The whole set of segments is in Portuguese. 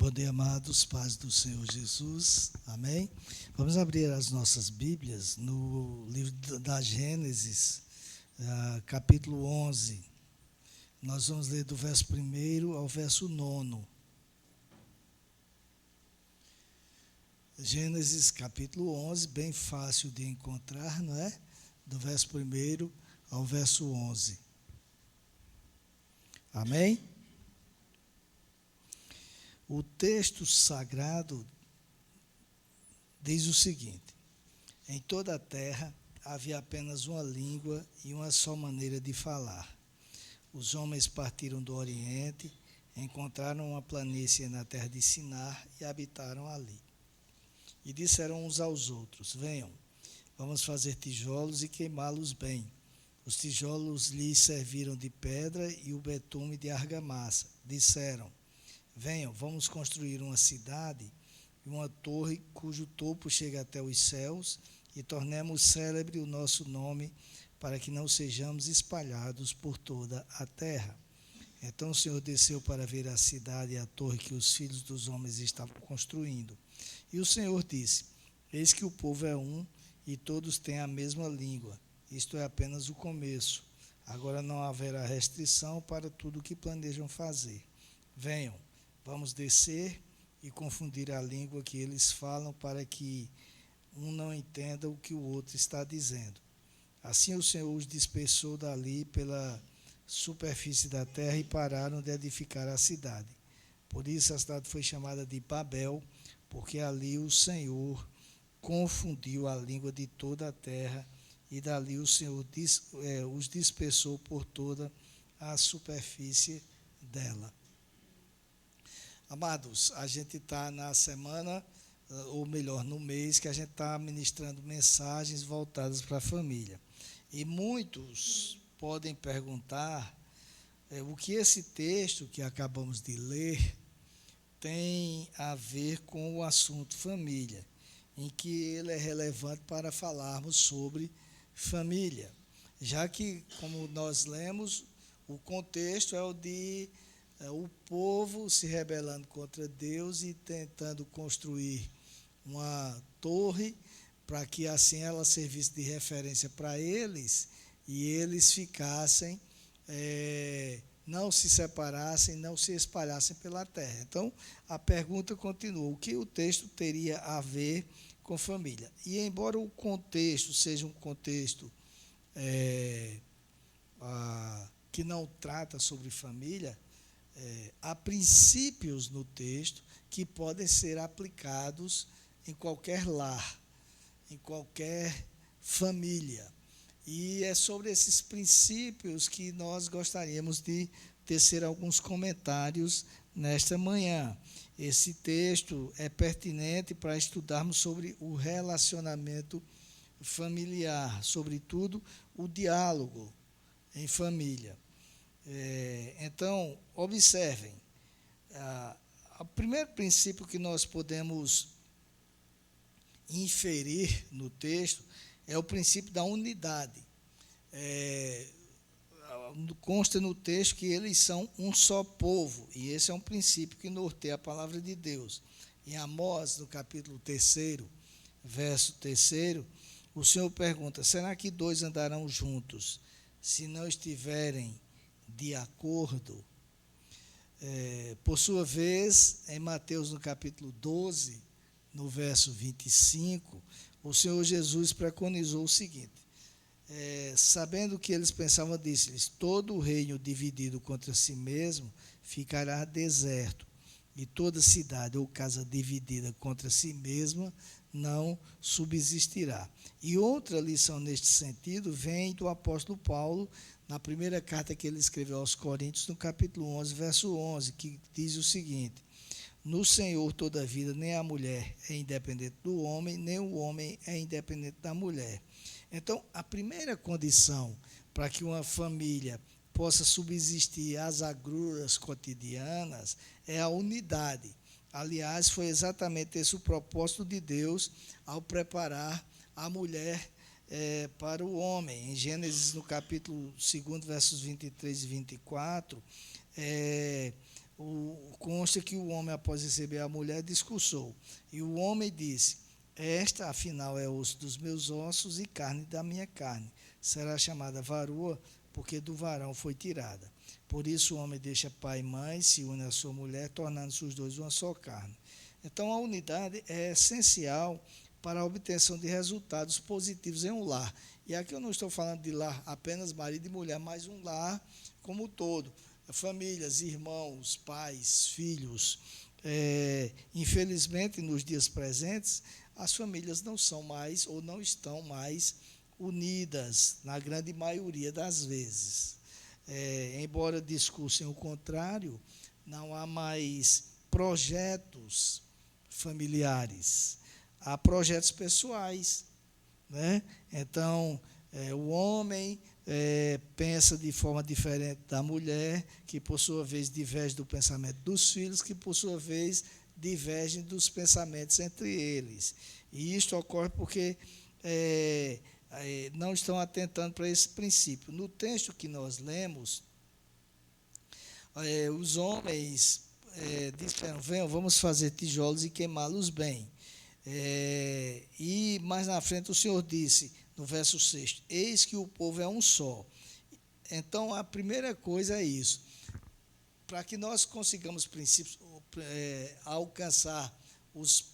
Bom dia, amados, paz do Senhor Jesus, amém? Vamos abrir as nossas Bíblias no livro da Gênesis, capítulo 11. Nós vamos ler do verso 1 ao verso 9. Gênesis, capítulo 11, bem fácil de encontrar, não é? Do verso 1 ao verso 11. Amém? O texto sagrado diz o seguinte: em toda a terra havia apenas uma língua e uma só maneira de falar. Os homens partiram do Oriente, encontraram uma planície na terra de Sinar e habitaram ali. E disseram uns aos outros: venham, vamos fazer tijolos e queimá-los bem. Os tijolos lhes serviram de pedra e o betume de argamassa. Disseram: venham, vamos construir uma cidade e uma torre cujo topo chega até os céus e tornemos célebre o nosso nome para que não sejamos espalhados por toda a terra. Então o Senhor desceu para ver a cidade e a torre que os filhos dos homens estavam construindo. E o Senhor disse: eis que o povo é um e todos têm a mesma língua. Isto é apenas o começo. Agora não haverá restrição para tudo o que planejam fazer. Venham, vamos descer e confundir a língua que eles falam para que um não entenda o que o outro está dizendo. Assim o Senhor os dispersou dali pela superfície da terra e pararam de edificar a cidade. Por isso a cidade foi chamada de Babel, porque ali o Senhor confundiu a língua de toda a terra e dali o Senhor os dispersou por toda a superfície dela. Amados, a gente está na semana, ou melhor, no mês, que a gente está ministrando mensagens voltadas para a família. E muitos podem perguntar o que esse texto que acabamos de ler tem a ver com o assunto família, em que ele é relevante para falarmos sobre família. Já que, como nós lemos, o contexto é o de o povo se rebelando contra Deus e tentando construir uma torre para que assim ela servisse de referência para eles e eles ficassem, não se separassem, não se espalhassem pela terra. Então, a pergunta continua: o que o texto teria a ver com família? E embora o contexto seja um contexto que não trata sobre família, há princípios no texto que podem ser aplicados em qualquer lar, em qualquer família. E é sobre esses princípios que nós gostaríamos de tecer alguns comentários nesta manhã. Esse texto é pertinente para estudarmos sobre o relacionamento familiar, sobretudo o diálogo em família. Então, observem, o primeiro princípio que nós podemos inferir no texto é o princípio da unidade. Consta no texto que eles são um só povo, e esse é um princípio que norteia a palavra de Deus. Em Amós, no capítulo 3, verso 3, o Senhor pergunta: será que dois andarão juntos se não estiverem de acordo? Por sua vez, em Mateus, no capítulo 12, no verso 25, o Senhor Jesus preconizou o seguinte: sabendo que eles pensavam, disse-lhes: todo o reino dividido contra si mesmo ficará deserto, e toda cidade ou casa dividida contra si mesma não subsistirá. E outra lição neste sentido vem do apóstolo Paulo, na primeira carta que ele escreveu aos Coríntios, no capítulo 11, verso 11, que diz o seguinte: no Senhor toda a vida, nem a mulher é independente do homem, nem o homem é independente da mulher. Então, a primeira condição para que uma família possa subsistir às agruras cotidianas é a unidade. Aliás, foi exatamente esse o propósito de Deus ao preparar a mulher para o homem. Em Gênesis, no capítulo 2, versos 23 e 24, consta que o homem, após receber a mulher, discursou. E o homem disse: esta, afinal, é osso dos meus ossos e carne da minha carne. Será chamada varoa, porque do varão foi tirada. Por isso o homem deixa pai e mãe, se une à sua mulher, tornando-se os dois uma só carne. Então, a unidade é essencial para a obtenção de resultados positivos em um lar. E aqui eu não estou falando de lar apenas marido e mulher, mas um lar como um todo. Famílias, irmãos, pais, filhos. Infelizmente, nos dias presentes, as famílias não são mais ou não estão mais unidas, na grande maioria das vezes. Embora discursem o contrário, não há mais projetos familiares, há projetos pessoais, né? Então, o homem pensa de forma diferente da mulher, que por sua vez diverge do pensamento dos filhos, que por sua vez divergem dos pensamentos entre eles. E isto ocorre porque não estão atentando para esse princípio. No texto que nós lemos, os homens disseram: venham, vamos fazer tijolos e queimá-los bem. E mais na frente o Senhor disse, no verso 6, eis que o povo é um só. Então, a primeira coisa é isso. Para que nós consigamos princípios, alcançar os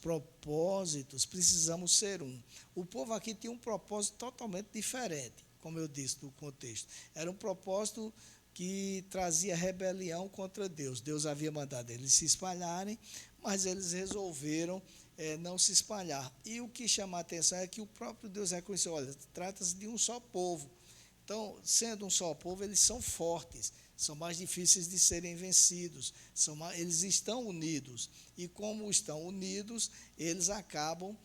propósitos, precisamos ser um. O povo aqui tinha um propósito totalmente diferente, como eu disse no contexto. Era um propósito que trazia rebelião contra Deus. Deus havia mandado eles se espalharem, mas eles resolveram não se espalhar. E o que chama a atenção é que o próprio Deus reconheceu: olha, trata-se de um só povo. Então, sendo um só povo, eles são fortes, são mais difíceis de serem vencidos, eles estão unidos. E como estão unidos, eles acabam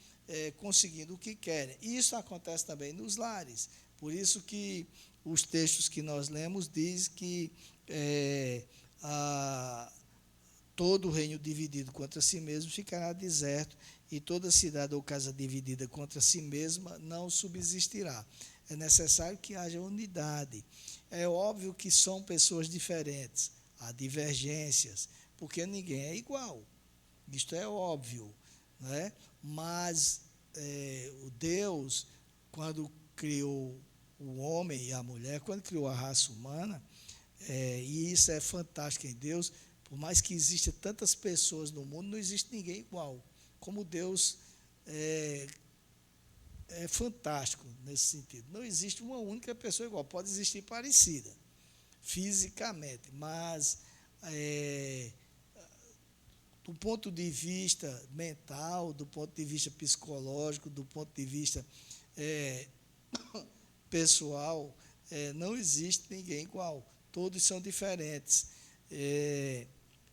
conseguindo o que querem. E isso acontece também nos lares. Por isso que os textos que nós lemos dizem que todo reino dividido contra si mesmo ficará deserto, e toda cidade ou casa dividida contra si mesma não subsistirá. É necessário que haja unidade. É óbvio que são pessoas diferentes, há divergências, porque ninguém é igual. Isto é óbvio, né? Mas o Deus, quando criou o homem e a mulher, quando criou a raça humana, e isso é fantástico em Deus, por mais que existam tantas pessoas no mundo, não existe ninguém igual. Como Deus é fantástico nesse sentido. Não existe uma única pessoa igual. Pode existir parecida, fisicamente, mas do ponto de vista mental, do ponto de vista psicológico, do ponto de vista pessoal, não existe ninguém igual. Todos são diferentes.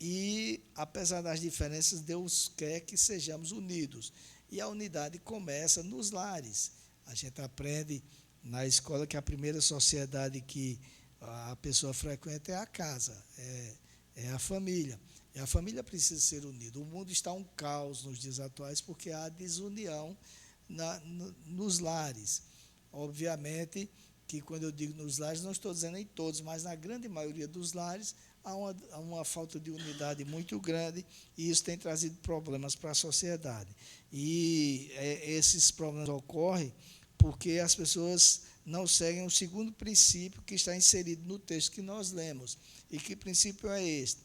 E, apesar das diferenças, Deus quer que sejamos unidos. E a unidade começa nos lares. A gente aprende na escola que a primeira sociedade que a pessoa frequenta é a casa, é a família. E a família precisa ser unida. O mundo está um caos nos dias atuais porque há desunião nos lares. Obviamente que, quando eu digo nos lares, não estou dizendo em todos, mas na grande maioria dos lares há uma falta de unidade muito grande, e isso tem trazido problemas para a sociedade. E esses problemas ocorrem porque as pessoas não seguem o segundo princípio que está inserido no texto que nós lemos. E que princípio é este?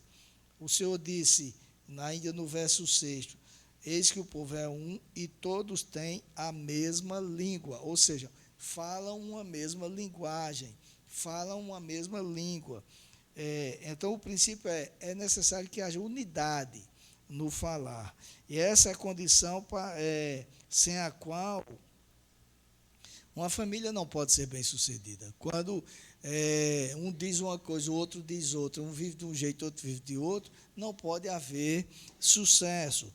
O Senhor disse, ainda no verso 6, eis que o povo é um e todos têm a mesma língua, ou seja, falam uma mesma linguagem, falam uma mesma língua. Então, o princípio é necessário que haja unidade no falar. E essa é a condição sem a qual uma família não pode ser bem-sucedida. Quando um diz uma coisa, o outro diz outra, um vive de um jeito, outro vive de outro, não pode haver sucesso.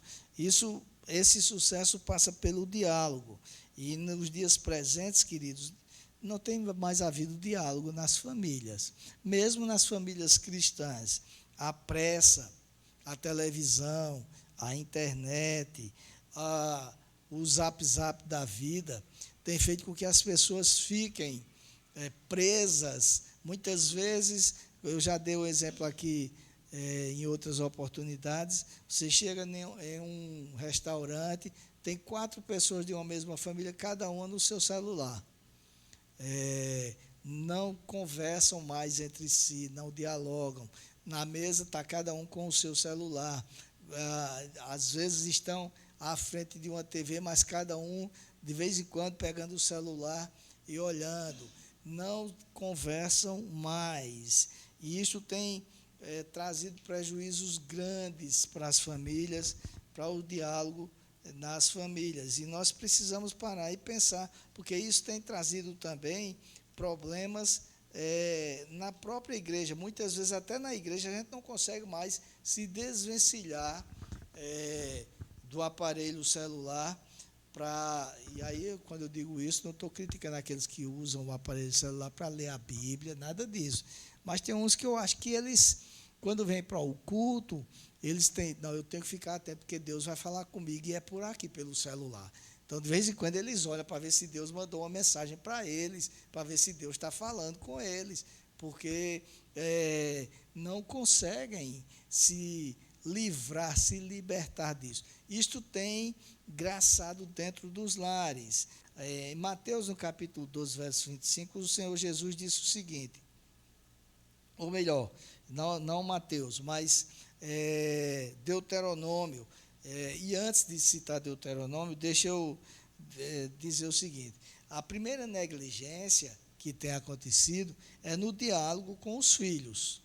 Esse sucesso passa pelo diálogo. E nos dias presentes, queridos, não tem mais havido diálogo nas famílias. Mesmo nas famílias cristãs, a pressa, a televisão, a internet, o zap-zap da vida tem feito com que as pessoas fiquem presas, muitas vezes Eu já dei o exemplo aqui em outras oportunidades. Você chega em um restaurante, tem 4 pessoas de uma mesma família, cada uma no seu celular. Não conversam mais entre si, não dialogam. Na mesa está cada um com o seu celular. Às vezes estão à frente de uma TV, mas cada um, de vez em quando, pegando o celular e olhando. Não conversam mais. E isso tem trazido prejuízos grandes para as famílias, para o diálogo nas famílias. E nós precisamos parar e pensar, porque isso tem trazido também problemas na própria igreja. Muitas vezes, até na igreja, a gente não consegue mais se desvencilhar do aparelho celular. E aí, quando eu digo isso, não estou criticando aqueles que usam o aparelho celular para ler a Bíblia, nada disso. Mas tem uns que eu acho que eles, quando vêm para o culto, eles têm, não, eu tenho que ficar atento, porque Deus vai falar comigo, e é por aqui, pelo celular. Então, de vez em quando, eles olham para ver se Deus mandou uma mensagem para eles, para ver se Deus está falando com eles, porque não conseguem se livrar, se libertar disso. Isto tem graçado dentro dos lares. Em Mateus, no capítulo 12, verso 25, o Senhor Jesus disse o seguinte, ou melhor, não Mateus, mas Deuteronômio. E antes de citar Deuteronômio, deixa eu dizer o seguinte: a primeira negligência que tem acontecido é no diálogo com os filhos.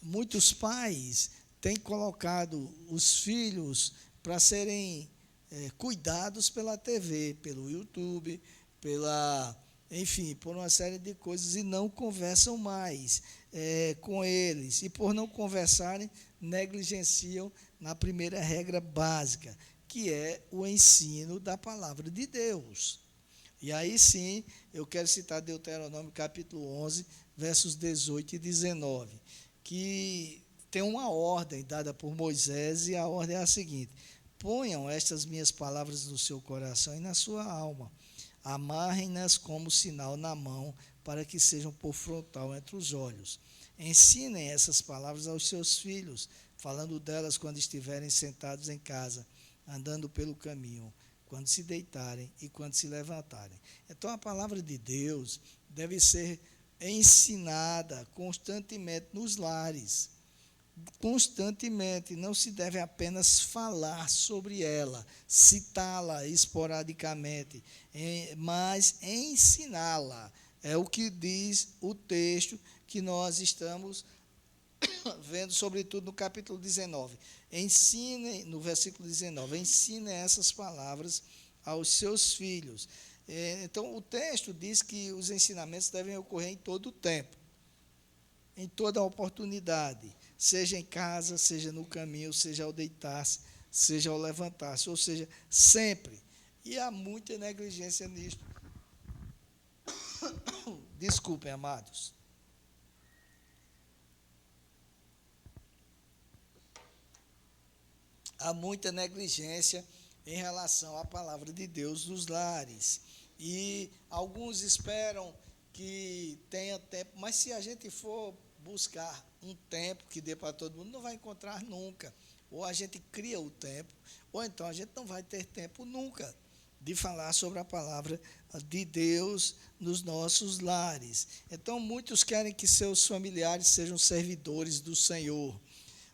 Muitos pais têm colocado os filhos para serem cuidados pela TV, pelo YouTube, enfim, por uma série de coisas, e não conversam mais com eles. E por não conversarem, negligenciam na primeira regra básica, que é o ensino da palavra de Deus. E aí sim, eu quero citar Deuteronômio capítulo 11, versos 18 e 19, que tem uma ordem dada por Moisés, e a ordem é a seguinte: ponham estas minhas palavras no seu coração e na sua alma, amarrem-nas como sinal na mão, para que sejam por frontal entre os olhos. Ensinem essas palavras aos seus filhos, falando delas quando estiverem sentados em casa, andando pelo caminho, quando se deitarem e quando se levantarem. Então, a palavra de Deus deve ser ensinada constantemente nos lares. Constantemente, não se deve apenas falar sobre ela, citá-la esporadicamente, mas ensiná-la. É o que diz o texto que nós estamos vendo, sobretudo no capítulo 19. Ensinem, no versículo 19, ensinem essas palavras aos seus filhos. Então, o texto diz que os ensinamentos devem ocorrer em todo o tempo, em toda a oportunidade, seja em casa, seja no caminho, seja ao deitar-se, seja ao levantar-se, ou seja, sempre. E há muita negligência nisto. Desculpem, amados. Há muita negligência em relação à palavra de Deus nos lares. E alguns esperam que tenha tempo, mas se a gente for buscar um tempo que dê para todo mundo, não vai encontrar nunca. Ou a gente cria o tempo, ou então a gente não vai ter tempo nunca de falar sobre a palavra de Deus nos nossos lares. Então, muitos querem que seus familiares sejam servidores do Senhor.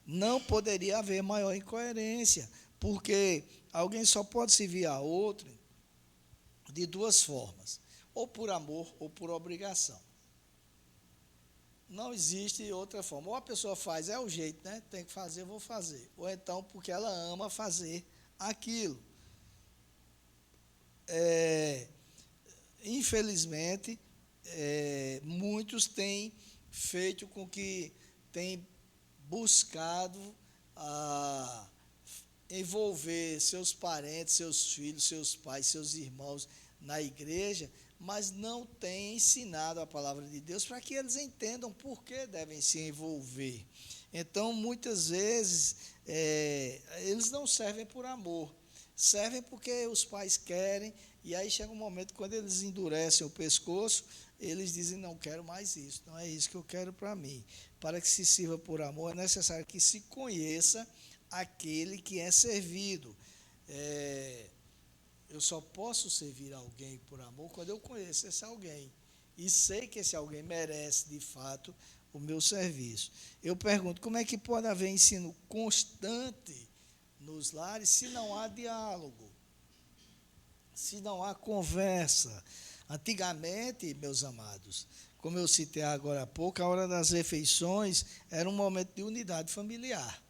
Não poderia haver maior incoerência, porque alguém só pode servir a outro de duas formas: ou por amor ou por obrigação. Não existe outra forma. Ou a pessoa faz, é o jeito, né? Tem que fazer, vou fazer. Ou então porque ela ama fazer aquilo. Infelizmente, muitos têm feito com que têm buscado envolver seus parentes, seus filhos, seus pais, seus irmãos na igreja, mas não têm ensinado a palavra de Deus para que eles entendam por que devem se envolver. Então, muitas vezes, eles não servem por amor, servem porque os pais querem, e aí chega um momento quando eles endurecem o pescoço, eles dizem, não quero mais isso, não é isso que eu quero para mim. Para que se sirva por amor, é necessário que se conheça aquele que é servido. Eu só posso servir alguém por amor quando eu conheço esse alguém e sei que esse alguém merece, de fato, o meu serviço. Eu pergunto, como é que pode haver ensino constante nos lares se não há diálogo, se não há conversa? Antigamente, meus amados, como eu citei agora há pouco, a hora das refeições era um momento de unidade familiar,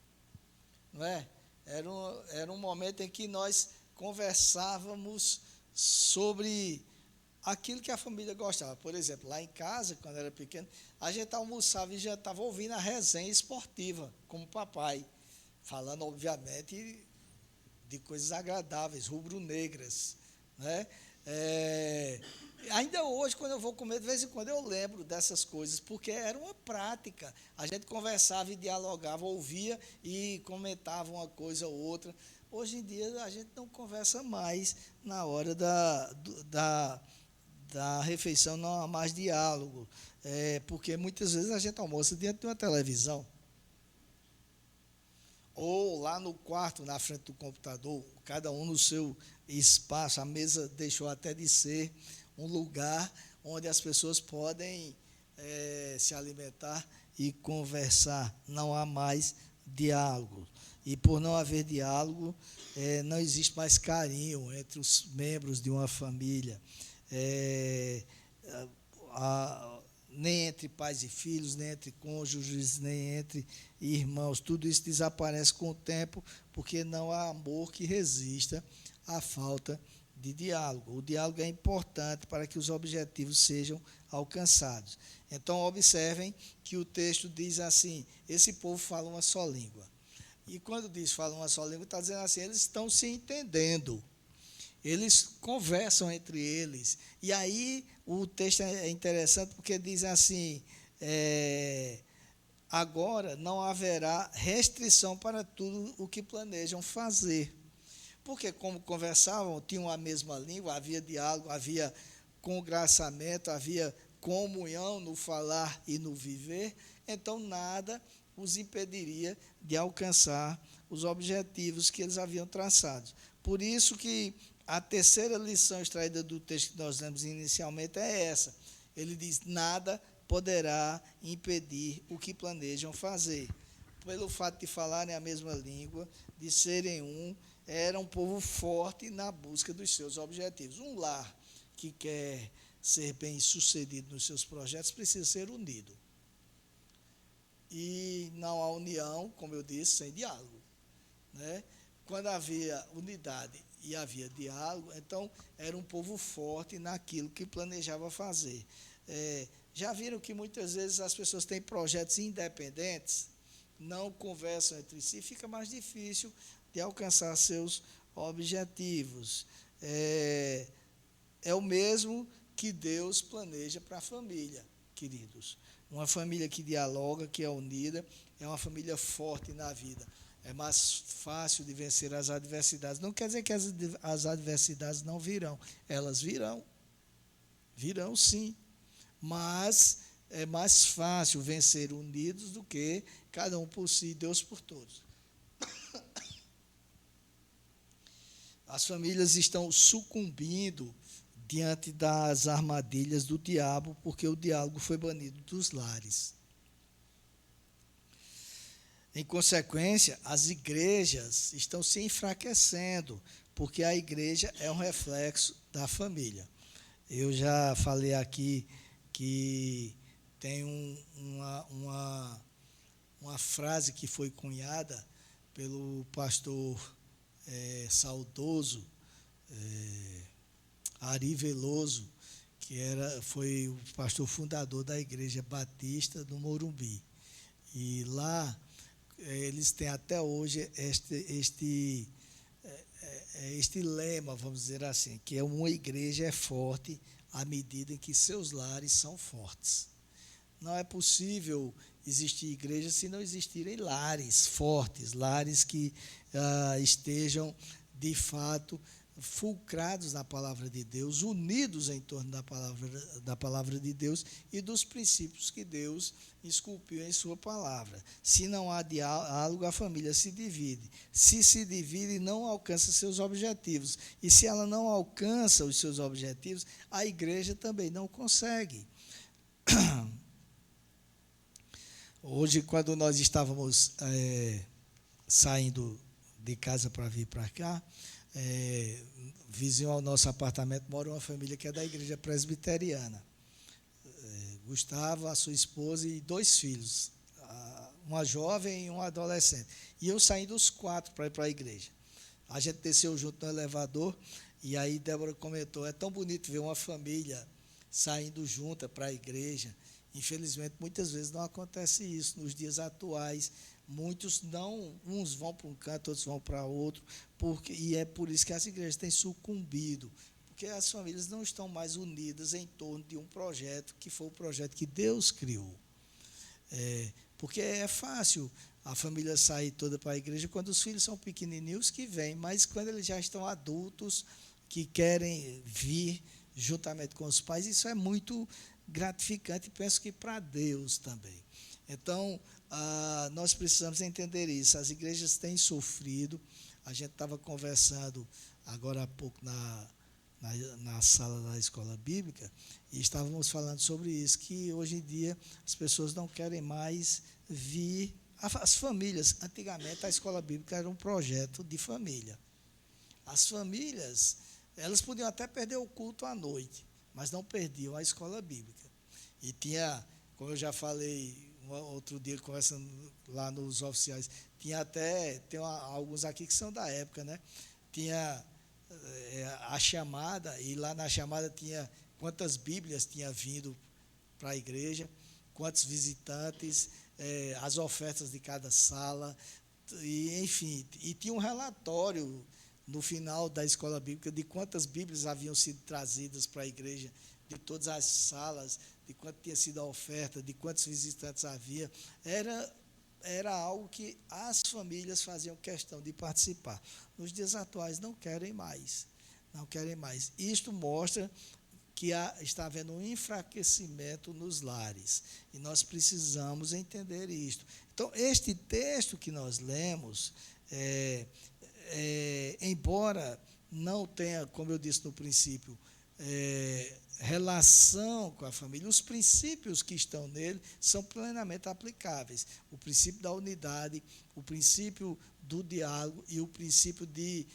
não é? Era um momento em que nós conversávamos sobre aquilo que a família gostava. Por exemplo, lá em casa, quando era pequeno, a gente almoçava e já estava ouvindo a resenha esportiva, como papai, falando, obviamente, de coisas agradáveis, rubro-negras, né? Ainda hoje, quando eu vou comer, de vez em quando eu lembro dessas coisas, porque era uma prática. A gente conversava e dialogava, ouvia e comentava uma coisa ou outra. Hoje em dia, a gente não conversa mais na hora da refeição, não há mais diálogo, porque muitas vezes a gente almoça diante de uma televisão, ou lá no quarto, na frente do computador, cada um no seu espaço. A mesa deixou até de ser um lugar onde as pessoas podem se alimentar e conversar. Não há mais diálogo. E por não haver diálogo, não existe mais carinho entre os membros de uma família. Nem entre pais e filhos, nem entre cônjuges, nem entre irmãos. Tudo isso desaparece com o tempo, porque não há amor que resista à falta de diálogo. O diálogo é importante para que os objetivos sejam alcançados. Então, observem que o texto diz assim: esse povo fala uma só língua. E quando diz fala uma só língua, está dizendo assim, eles estão se entendendo. Eles conversam entre eles. E aí o texto é interessante porque diz assim, agora não haverá restrição para tudo o que planejam fazer. Porque como conversavam, tinham a mesma língua, havia diálogo, havia congraçamento, havia comunhão no falar e no viver, então nada os impediria de alcançar os objetivos que eles haviam traçado. Por isso que a terceira lição extraída do texto que nós lemos inicialmente é essa. Ele diz, nada poderá impedir o que planejam fazer. Pelo fato de falarem a mesma língua, de serem um, era um povo forte na busca dos seus objetivos. Um lar que quer ser bem-sucedido nos seus projetos precisa ser unido. E não há união, como eu disse, sem diálogo, né? Quando havia unidade e havia diálogo, então era um povo forte naquilo que planejava fazer. Já viram que muitas vezes as pessoas têm projetos independentes, não conversam entre si, fica mais difícil de alcançar seus objetivos. É o mesmo que Deus planeja para a família, queridos. Uma família que dialoga, que é unida, é uma família forte na vida. É mais fácil de vencer as adversidades. Não quer dizer que as adversidades não virão. Elas virão. Virão, sim. Mas é mais fácil vencer unidos do que cada um por si, Deus por todos. As famílias estão sucumbindo diante das armadilhas do diabo, porque o diálogo foi banido dos lares. Em consequência, as igrejas estão se enfraquecendo, porque a igreja é um reflexo da família. Eu já falei aqui que tem uma frase que foi cunhada pelo pastor saudoso Ari Veloso, que foi o pastor fundador da Igreja Batista do Morumbi. E lá eles têm até hoje este lema, vamos dizer assim, que uma igreja é forte à medida em que seus lares são fortes. Não é possível existir igreja se não existirem lares fortes, lares que estejam, de fato, fulcrados na palavra de Deus, unidos em torno da palavra de Deus e dos princípios que Deus esculpiu em sua palavra. Se não há diálogo, a família se divide. Se divide, não alcança seus objetivos. E se ela não alcança os seus objetivos, a igreja também não consegue. Hoje, quando nós estávamos saindo de casa para vir para cá, vizinho ao nosso apartamento mora uma família que é da igreja presbiteriana. Gustavo, a sua esposa e 2 filhos, uma jovem e um adolescente. E eu saindo os 4 para ir para a igreja. A gente desceu junto no elevador e aí Débora comentou, é tão bonito ver uma família saindo junta para a igreja. Infelizmente, muitas vezes não acontece isso nos dias atuais. Muitos não, uns vão para um canto, outros vão para outro, e é por isso que as igrejas têm sucumbido, porque as famílias não estão mais unidas em torno de um projeto que foi o projeto que Deus criou. Porque é fácil a família sair toda para a igreja quando os filhos são pequenininhos que vêm, mas quando eles já estão adultos, que querem vir juntamente com os pais, isso é muito gratificante, e penso que para Deus também. Então, nós precisamos entender isso. As igrejas têm sofrido. A gente estava conversando agora há pouco na sala da escola bíblica e estávamos falando sobre isso, que hoje em dia as pessoas não querem mais vir. As famílias, antigamente a escola bíblica era um projeto de família. As famílias, elas podiam até perder o culto à noite, mas não perdiam a escola bíblica. E tinha, como eu já falei outro dia, conversando lá nos oficiais, tem alguns aqui que são da época, né? Tinha a chamada, e lá na chamada tinha quantas Bíblias tinha vindo para a igreja, quantos visitantes, as ofertas de cada sala, e, enfim, e tinha um relatório no final da escola bíblica de quantas Bíblias haviam sido trazidas para a igreja, de todas as salas, de quanto tinha sido a oferta, de quantos visitantes havia. Era algo que as famílias faziam questão de participar. Nos dias atuais não querem mais. Não querem mais. Isto mostra que está havendo um enfraquecimento nos lares. E nós precisamos entender isto. Então, este texto que nós lemos, embora não tenha, como eu disse no princípio, relação com a família, os princípios que estão nele são plenamente aplicáveis. O princípio da unidade, o princípio do diálogo e o princípio de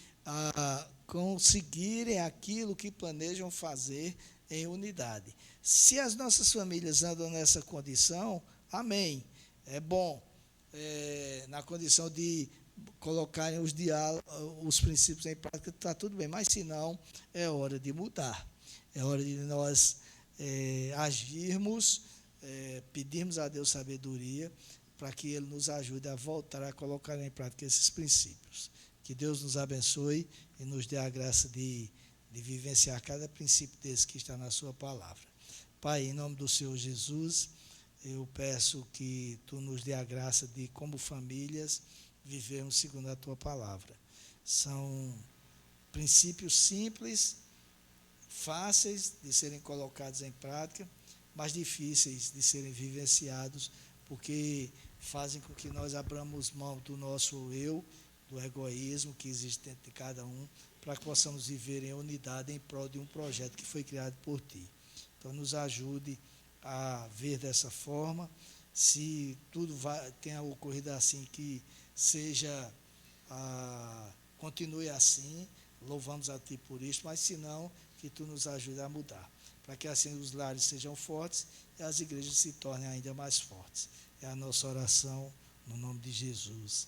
conseguirem aquilo que planejam fazer em unidade. Se as nossas famílias andam nessa condição, amém, é bom, na condição de colocarem os princípios em prática, está tudo bem, mas se não, é hora de mudar. É hora de nós agirmos, pedirmos a Deus sabedoria para que Ele nos ajude a voltar a colocar em prática esses princípios. Que Deus nos abençoe e nos dê a graça de vivenciar cada princípio desse que está na sua palavra. Pai, em nome do Senhor Jesus, eu peço que Tu nos dê a graça de, como famílias, vivermos segundo a Tua palavra. São princípios simples, fáceis de serem colocados em prática, mas difíceis de serem vivenciados, porque fazem com que nós abramos mão do nosso eu, do egoísmo que existe dentro de cada um, para que possamos viver em unidade em prol de um projeto que foi criado por Ti. Então, nos ajude a ver dessa forma. Se tudo tenha ocorrido assim, que seja, continue assim, louvamos a Ti por isso, mas se não, que Tu nos ajude a mudar, para que assim os lares sejam fortes e as igrejas se tornem ainda mais fortes. É a nossa oração, no nome de Jesus.